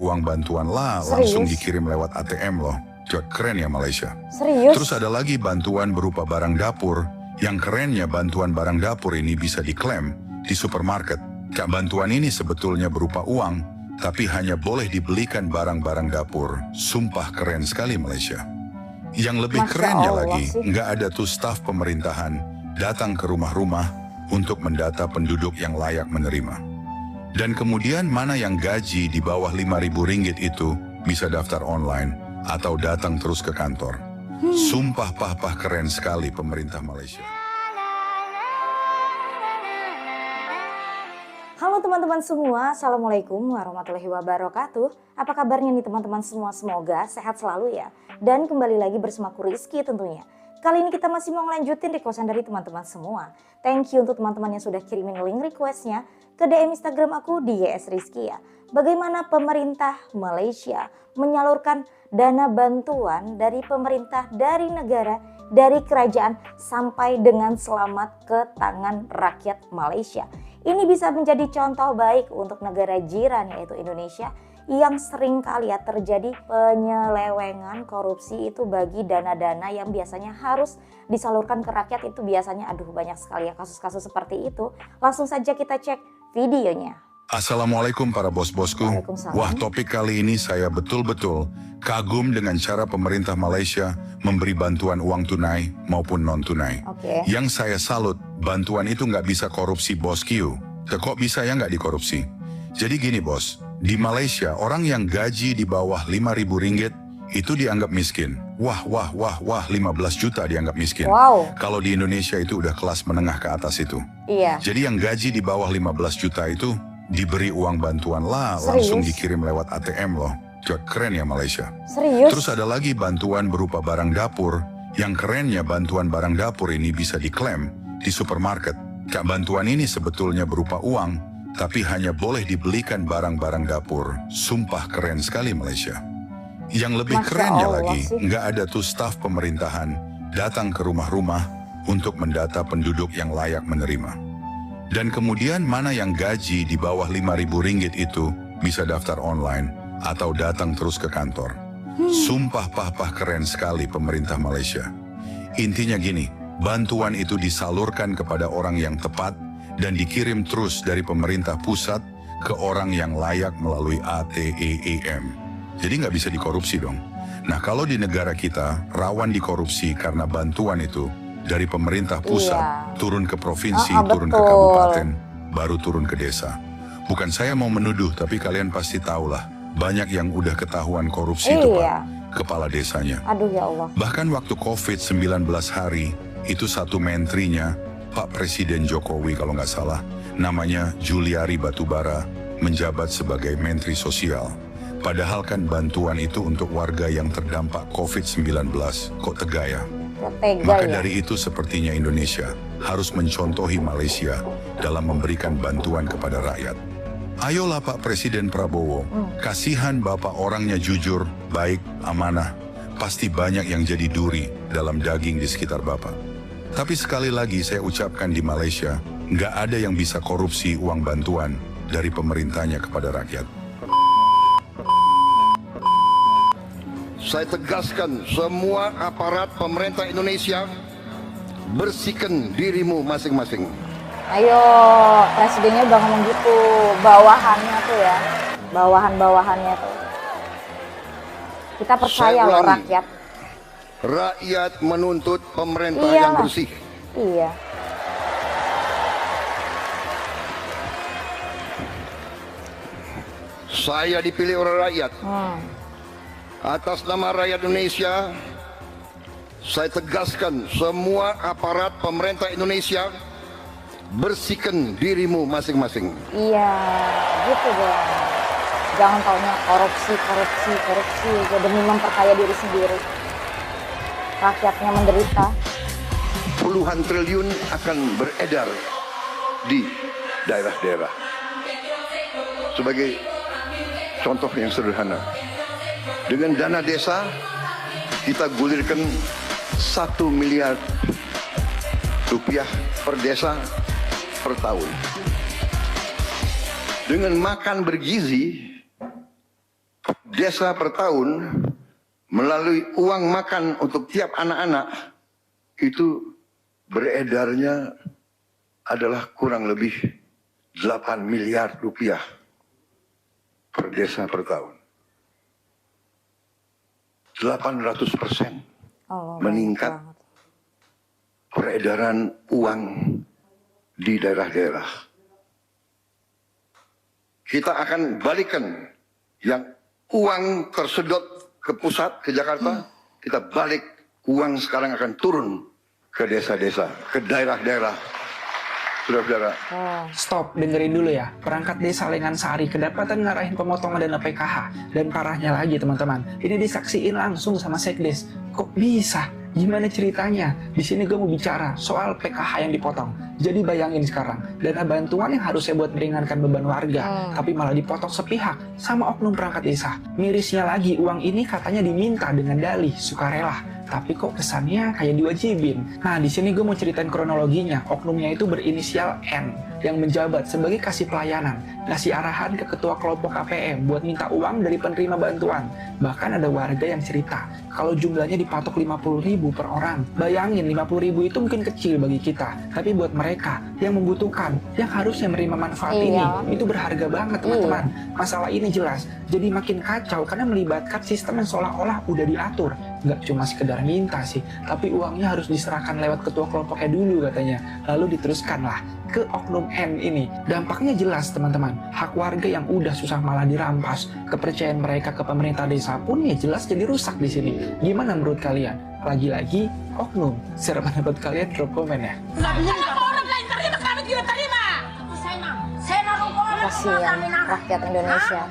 uang bantuan lah langsung dikirim lewat ATM loh. Keren ya Malaysia. Serius? Terus ada lagi bantuan berupa barang dapur. Yang kerennya bantuan barang dapur ini bisa diklaim di supermarket. Bantuan ini sebetulnya berupa uang, tapi hanya boleh dibelikan barang-barang dapur. Sumpah keren sekali Malaysia. Yang lebih kerennya lagi, nggak ada tuh staf pemerintahan datang ke rumah-rumah untuk mendata penduduk yang layak menerima. Dan kemudian mana yang gaji di bawah RM5.000 itu bisa daftar online atau datang terus ke kantor. Sumpah pah keren sekali pemerintah Malaysia. Halo teman-teman semua, Assalamualaikum warahmatullahi wabarakatuh. Apa kabarnya nih teman-teman semua? Semoga sehat selalu ya. Dan kembali lagi bersama aku Rizky tentunya. Kali ini kita masih mau ngelanjutin requestan dari teman-teman semua. Thank you untuk teman-teman yang sudah kirimin link requestnya ke DM Instagram aku di YS Rizky ya. Bagaimana pemerintah Malaysia menyalurkan dana bantuan dari pemerintah, dari negara, dari kerajaan sampai dengan selamat ke tangan rakyat Malaysia. Ini bisa menjadi contoh baik untuk negara jiran yaitu Indonesia yang sering kali ya terjadi penyelewengan korupsi itu bagi dana-dana yang biasanya harus disalurkan ke rakyat. Itu biasanya banyak sekali ya kasus-kasus seperti itu. Langsung saja kita cek videonya. Assalamualaikum para bos-bosku. Wah, topik kali ini saya betul-betul kagum dengan cara pemerintah Malaysia memberi bantuan uang tunai maupun non-tunai. Yang saya salut, bantuan itu nggak bisa korupsi bos Q. Kok bisa ya nggak dikorupsi? Jadi gini bos, di Malaysia orang yang gaji di bawah RM5.000 itu dianggap miskin. Wah, 15 juta dianggap miskin. Kalau di Indonesia itu udah kelas menengah ke atas itu. Iya. Jadi yang gaji di bawah 15 juta itu diberi uang bantuan lah langsung dikirim lewat ATM loh. Keren ya Malaysia. Serius? Terus ada lagi bantuan berupa barang dapur. Yang kerennya bantuan barang dapur ini bisa diklaim di supermarket. Bantuan ini sebetulnya berupa uang, tapi hanya boleh dibelikan barang-barang dapur. Sumpah keren sekali Malaysia. Yang lebih kerennya lagi, nggak ada tuh staf pemerintahan datang ke rumah-rumah untuk mendata penduduk yang layak menerima. Dan kemudian mana yang gaji di bawah RM5.000 itu bisa daftar online atau datang terus ke kantor. Sumpah pah keren sekali pemerintah Malaysia. Intinya gini, bantuan itu disalurkan kepada orang yang tepat dan dikirim terus dari pemerintah pusat ke orang yang layak melalui ATEEM. Jadi nggak bisa dikorupsi dong. Nah kalau di negara kita rawan dikorupsi karena bantuan itu dari pemerintah pusat turun ke provinsi, turun ke kabupaten, baru turun ke desa. Bukan saya mau menuduh, tapi kalian pasti tahulah banyak yang udah ketahuan korupsi itu Pak, kepala desanya. Aduh ya Allah. Bahkan waktu COVID-19 hari, itu satu menterinya, Pak Presiden Jokowi kalau nggak salah, namanya Juliari Batubara, menjabat sebagai Menteri Sosial. Padahal kan bantuan itu untuk warga yang terdampak COVID-19, kok tega ya? Maka dari itu sepertinya Indonesia harus mencontohi Malaysia dalam memberikan bantuan kepada rakyat. Ayolah Pak Presiden Prabowo, kasihan Bapak orangnya jujur, baik, amanah. Pasti banyak yang jadi duri dalam daging di sekitar Bapak. Tapi sekali lagi saya ucapkan di Malaysia, nggak ada yang bisa korupsi uang bantuan dari pemerintahnya kepada rakyat. Saya tegaskan semua aparat pemerintah Indonesia, bersihkan dirimu masing-masing. Ayo, presidennya udah ngomong gitu, bawahannya tuh ya, bawahannya tuh. Kita percaya loh rakyat. Rakyat menuntut pemerintah yang bersih. Iya. Saya dipilih oleh rakyat. Atas nama rakyat Indonesia, saya tegaskan semua aparat pemerintah Indonesia, bersihkan dirimu masing-masing. Iya, gitu dong. Jangan taunya korupsi, demi memperkaya diri sendiri. Rakyatnya menderita. Puluhan triliun akan beredar di daerah-daerah. Sebagai contoh yang sederhana, dengan dana desa kita gulirkan 1 miliar rupiah per desa per tahun. Dengan makan bergizi desa per tahun melalui uang makan untuk tiap anak-anak itu beredarnya adalah kurang lebih 8 miliar rupiah per desa per tahun. 800% meningkat peredaran uang di daerah-daerah. Kita akan balikan yang uang tersedot ke pusat, ke Jakarta, kita balik, uang sekarang akan turun ke desa-desa, ke daerah-daerah. Saudara-saudara. Stop, dengerin dulu ya. Perangkat desa Lengan Sari kedapatan ngarahin pemotongan dana PKH. Dan parahnya lagi teman-teman, ini disaksiin langsung sama Sekdes. Kok bisa? Gimana ceritanya? Di sini gue mau bicara soal PKH yang dipotong. Jadi bayangin sekarang, dana bantuan yang harusnya buat meringankan beban warga, tapi malah dipotong sepihak sama oknum perangkat desa. Mirisnya lagi, uang ini katanya diminta dengan dalih sukarela, tapi kok kesannya kayak diwajibin. Nah, di sini gue mau ceritain kronologinya. Oknumnya itu berinisial N yang menjabat sebagai kasih pelayanan, ngasih arahan ke ketua kelompok KPM buat minta uang dari penerima bantuan. Bahkan ada warga yang cerita kalau jumlahnya dipatok 50.000 per orang. Bayangin, 50.000 itu mungkin kecil bagi kita, tapi buat mereka yang membutuhkan, yang harusnya menerima manfaat ini, itu berharga banget teman-teman. Masalah ini jelas jadi makin kacau karena melibatkan sistem yang seolah-olah udah diatur. Nggak cuma sekedar minta sih, tapi uangnya harus diserahkan lewat ketua kelompoknya dulu katanya, lalu diteruskanlah ke oknum N ini. Dampaknya jelas teman-teman, hak warga yang udah susah malah dirampas, kepercayaan mereka ke pemerintah desa pun ya jelas jadi rusak di sini. Gimana menurut kalian? Lagi-lagi oknum. Share pendapat kalian, drop komen ya. Kasihan rakyat Indonesia,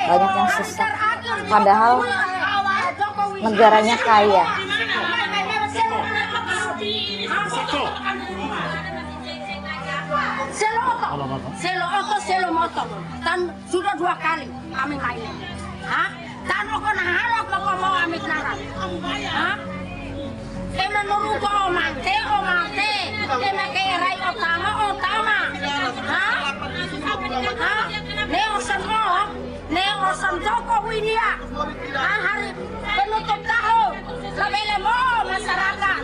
banyak yang susah, padahal negaranya kaya. Selo moto, dan sudah 2 kali kami lain. Dan aku naharap aku mau ambil naran. Emang merupakan omante, emang kerai utama. Neosan Jokowi dia. Hari penutup tahun, labele mo masyarakat.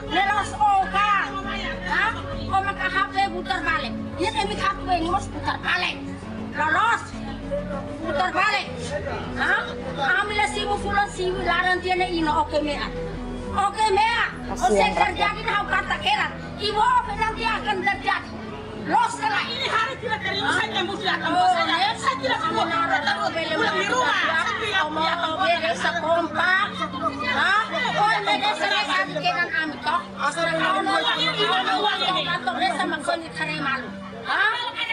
Nelos oka. Omang kahapte putar balik. Ini kami kahapte ini mas putar balik. Lolos. Putar balik. Ambil simu pulang simu laran tiada ino oke mea. Oke mea. Ose terjadi hau kata kerat. Ibu nanti akan terjadi. Los lah ini hari tidak dari saya yang sudah kamu saya tidak kamu taruh di rumah. Mau desa kompak. Desa desa kenan kami toh. Ibu desa maksudnya cari malu.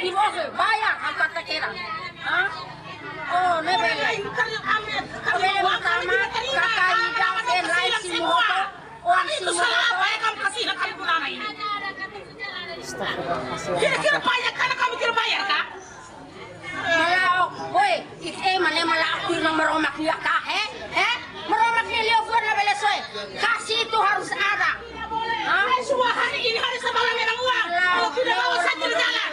Ibu bayar apa tak kira? Nebele. Nebele pertama kakak hidang dan lain simoto. Orang simoto. Apa yang kamu kasih kami pulang ini? Kira-kira bayar karena kami kira bayar kak? Malah, woi, kita mana malah aku yang meromak dia kak, meromak dia lihat buat nabele soe. Kasih itu harus ada. Semua hari ini hari semalam yang uang. Kalau tidak mau saya jalan.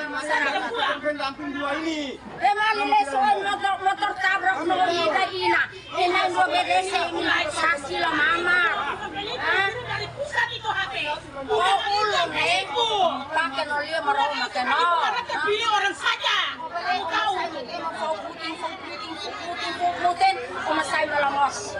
Pendamping 2 ini. Emang ini soe motor tabrak nori ina. Ini 2 BDC ini kasih lah mama. Oh ulang pakai nolia meromak tapi orang saja tahu putin sama saya dalam mos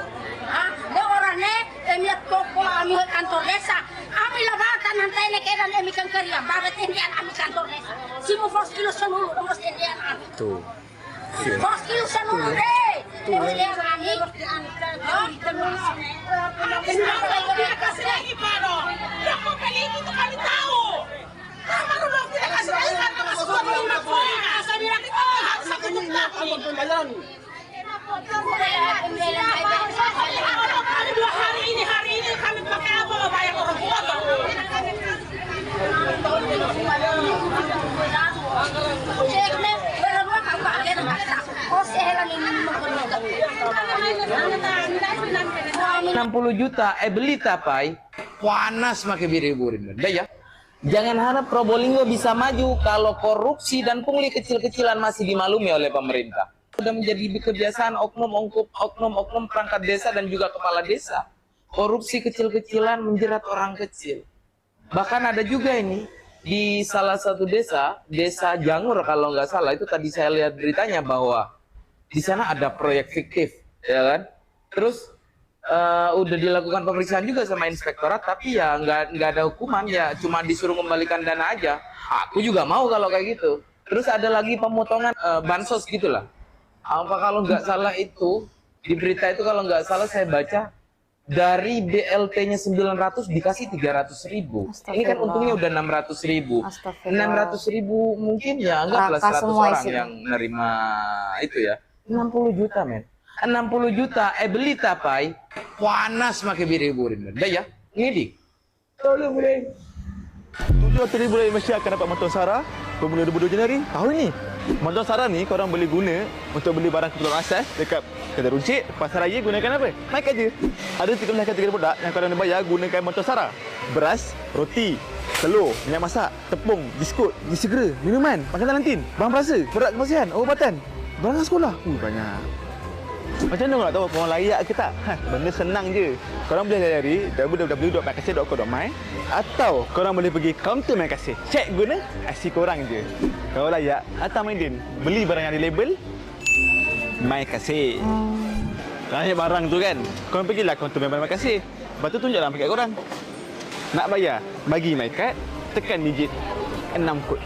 dia orangnya emiat toko ambil kantor desa ambil labatan nanti nekeran emikan kerja barat indian ambil kantor desa simu fos kilo senulu mos indian tuh fos kilo senulu deh indian ambil hari ini kami pakai apa bayar orang tua. $60 juta, beli tapai, panas makai biri-burin. Dah ya. Jangan harap Probolinggo bisa maju kalau korupsi dan pungli kecil-kecilan masih dimaklumi oleh pemerintah. Sudah menjadi kebiasaan oknum perangkat desa dan juga kepala desa. Korupsi kecil-kecilan menjerat orang kecil. Bahkan ada juga ini di salah satu desa Jangur kalau nggak salah, itu tadi saya lihat beritanya bahwa di sana ada proyek fiktif, ya kan? Terus udah dilakukan pemeriksaan juga sama inspektorat, tapi ya nggak ada hukuman, ya cuma disuruh kembalikan dana aja. Aku juga mau kalau kayak gitu. Terus ada lagi pemotongan bansos gitulah. Apa kalau nggak salah itu di berita itu, kalau nggak salah saya baca, dari BLT-nya 900 dikasih 300.000. Ini kan untungnya udah 600.000. 600.000 mungkin ya anggaplah 100 orang yang nerima itu ya. 60 juta men. 60 juta beli tapai panas make biri-burin. Dah ya. Ini di. Tolong boleh. 700,000 rakyat Malaysia akan dapat bantuan SARA bermula 22 Januari tahun ini. Bantuan SARA ni korang boleh guna untuk beli barang keperluan asas dekat kedai runcit, pasar raya. Gunakan apa? Naik aja. Ada 13 kategori produk yang korang boleh bayar gunakan bantuan SARA. Beras, roti, telur, minyak masak, tepung, biskut, gizi segera, minuman, makanan kantin, bahan perasa, produk kebersihan, ubatan, barang sekolah. Banyak. Macam mana nak tahu korang layak ke tak? Benda senang je. Korang boleh layari www.mykasih.co.my atau korang boleh pergi kaunter Mykasih. Cek guna IC korang je. Kalau layak, hantar Maidin. Beli barang yang ada label Mykasih. Layak barang tu kan? Korang pergilah kaunter member Mykasih. Lepas tu tunjuklah paket korang. Nak bayar, bagi MyCard, tekan digit 6 kod.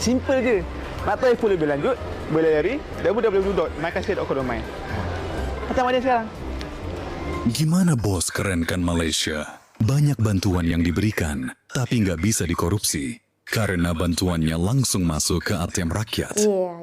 Simple je. Nak tahu info lebih lanjut, boleh layari www.mykasih.co.my. Hantar Maidin sekarang. Gimana bos, keren kan Malaysia? Banyak bantuan yang diberikan, tapi nggak bisa dikorupsi. Karena bantuannya langsung masuk ke ATM rakyat.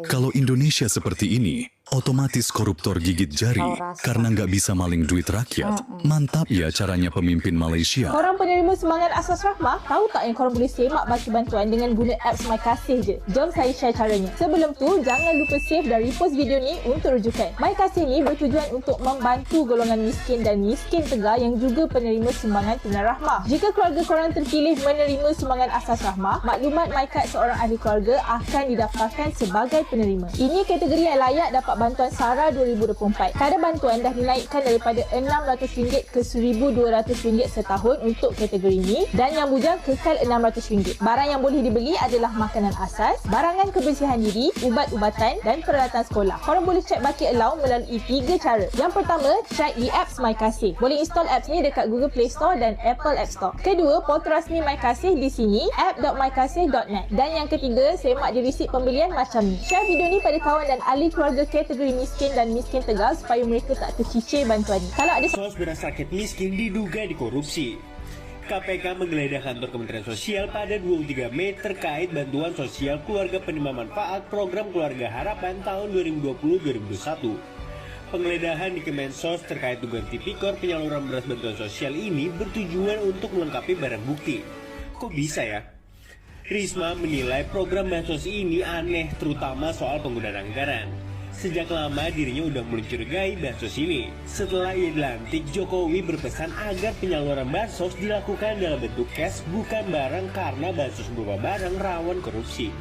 Kalau Indonesia seperti ini, otomatis koruptor gigit jari karena nggak bisa maling duit rakyat. Mantap ya caranya pemimpin Malaysia. Korang penerima sumbangan asas rahmah, tahu tak yang korang boleh semak bagi bantuan dengan guna apps Mykasih je? Jom saya share caranya. Sebelum tu, jangan lupa save dan repost video ni untuk rujukan. Mykasih ni bertujuan untuk membantu golongan miskin dan miskin tegar yang juga penerima sumbangan tunai rahmah. Jika keluarga korang terpilih menerima sumbangan asas rahmah, maklumat MyCard seorang ahli keluarga akan didaftarkan sebagai penerima. Ini kategori yang layak dapat bantuan SARA 2024. Kadar bantuan dah dinaikkan daripada RM600 ke RM1,200 setahun untuk kategori ini, dan yang bujang kekal RM600. Barang yang boleh dibeli adalah makanan asas, barangan kebersihan diri, ubat-ubatan dan peralatan sekolah. Korang boleh cek baki allowance melalui 3 cara. Yang pertama, check di apps Mykasih. Boleh install apps ni dekat Google Play Store dan Apple App Store. Kedua, portal rasmi Mykasih di sini, app.mykasih.net. Dan yang ketiga, semak di resit pembelian macam ni. Share video ni pada kawan dan ahli keluarga kategori miskin dan miskin tegar supaya mereka tak tercicir bantuan ni. Kalau ada sos beras rakyat miskin diduga dikorupsi. KPK menggeledah kantor Kementerian Sosial pada 23 Mei terkait bantuan sosial keluarga penerima manfaat program Keluarga Harapan tahun 2020-2021. Penggeledahan di Kemensos terkait dugaan tipikor penyaluran beras bantuan sosial ini bertujuan untuk melengkapi barang bukti. Kok bisa ya? Risma menilai program bansos ini aneh, terutama soal penggunaan anggaran. Sejak lama dirinya udah mencurigai bansos ini. Setelah ia dilantik, Jokowi berpesan agar penyaluran bansos dilakukan dalam bentuk cash bukan barang karena bansos berupa barang rawan korupsi.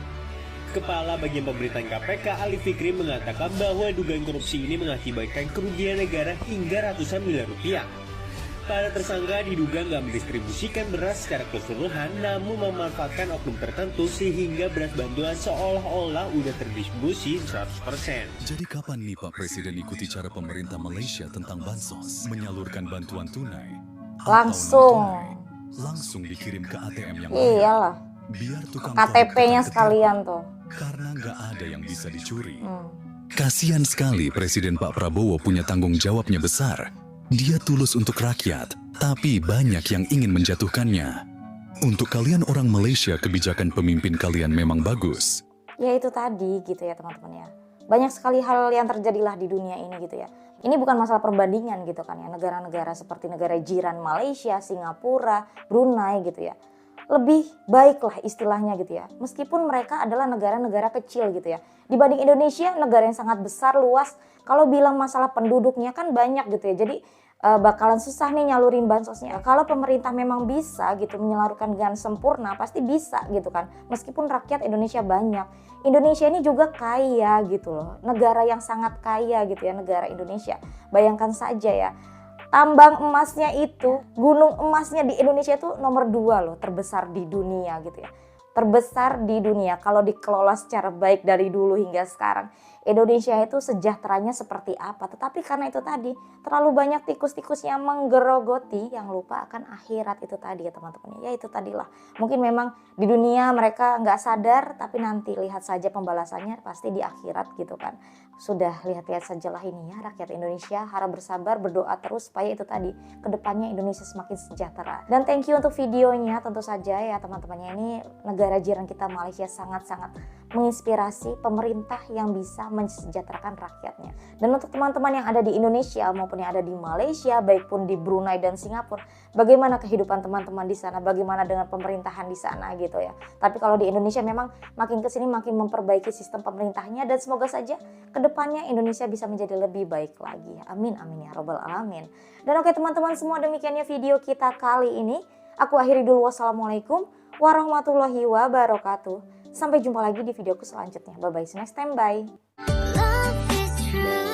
Kepala Bagian Pemberitaan KPK Ali Fikri mengatakan bahwa dugaan korupsi ini mengakibatkan kerugian negara hingga ratusan miliar rupiah. Para tersangka diduga nggak mendistribusikan beras secara keseluruhan, namun memanfaatkan oknum tertentu sehingga beras bantuan seolah-olah udah terdistribusi 100%. Jadi kapan nih Pak Presiden ikuti cara pemerintah Malaysia tentang bansos? Menyalurkan bantuan tunai langsung dikirim ke ATM yang Iyalah. Biar tukang KTP-nya sekalian tuh. Karena nggak ada yang bisa dicuri. Kasian sekali Presiden Pak Prabowo punya tanggung jawabnya besar. Dia tulus untuk rakyat, tapi banyak yang ingin menjatuhkannya. Untuk kalian orang Malaysia, kebijakan pemimpin kalian memang bagus. Ya itu tadi gitu ya teman-teman ya. Banyak sekali hal yang terjadilah di dunia ini gitu ya. Ini bukan masalah perbandingan gitu kan ya. Negara-negara seperti negara jiran Malaysia, Singapura, Brunei gitu ya. Lebih baiklah istilahnya gitu ya. Meskipun mereka adalah negara-negara kecil gitu ya. Dibanding Indonesia, negara yang sangat besar, luas. Kalau bilang masalah penduduknya kan banyak gitu ya. Jadi bakalan susah nih nyalurin bansosnya. Kalau pemerintah memang bisa gitu menyalurkan dengan sempurna, pasti bisa gitu kan. Meskipun rakyat Indonesia banyak, Indonesia ini juga kaya gitu loh. Negara yang sangat kaya gitu ya, negara Indonesia. Bayangkan saja ya, tambang emasnya itu, gunung emasnya di Indonesia itu nomor 2 loh, terbesar di dunia gitu ya. Terbesar di dunia kalau dikelola secara baik dari dulu hingga sekarang. Indonesia itu sejahteranya seperti apa, tetapi karena itu tadi terlalu banyak tikus-tikus yang menggerogoti, yang lupa akan akhirat itu tadi ya teman-teman. Ya itu tadilah, mungkin memang di dunia mereka nggak sadar, tapi nanti lihat saja pembalasannya pasti di akhirat gitu kan. Sudah lihat-lihat sajalah ini ya, rakyat Indonesia harap bersabar, berdoa terus supaya itu tadi kedepannya Indonesia semakin sejahtera. Dan thank you untuk videonya tentu saja ya teman-temannya. Ini negara jiran kita Malaysia sangat-sangat menginspirasi pemerintah yang bisa mensejahterakan rakyatnya. Dan untuk teman-teman yang ada di Indonesia maupun yang ada di Malaysia, baik pun di Brunei dan Singapura, bagaimana kehidupan teman-teman di sana, bagaimana dengan pemerintahan di sana gitu ya. Tapi kalau di Indonesia memang makin kesini makin memperbaiki sistem pemerintahnya, dan semoga saja kedepannya Indonesia bisa menjadi lebih baik lagi. Amin amin ya robbal alamin. Dan oke teman-teman semua, demikiannya video kita kali ini. Aku akhiri dulu, wassalamualaikum warahmatullahi wabarakatuh. Sampai jumpa lagi di videoku selanjutnya. Bye bye, see you next time, bye. Love is true.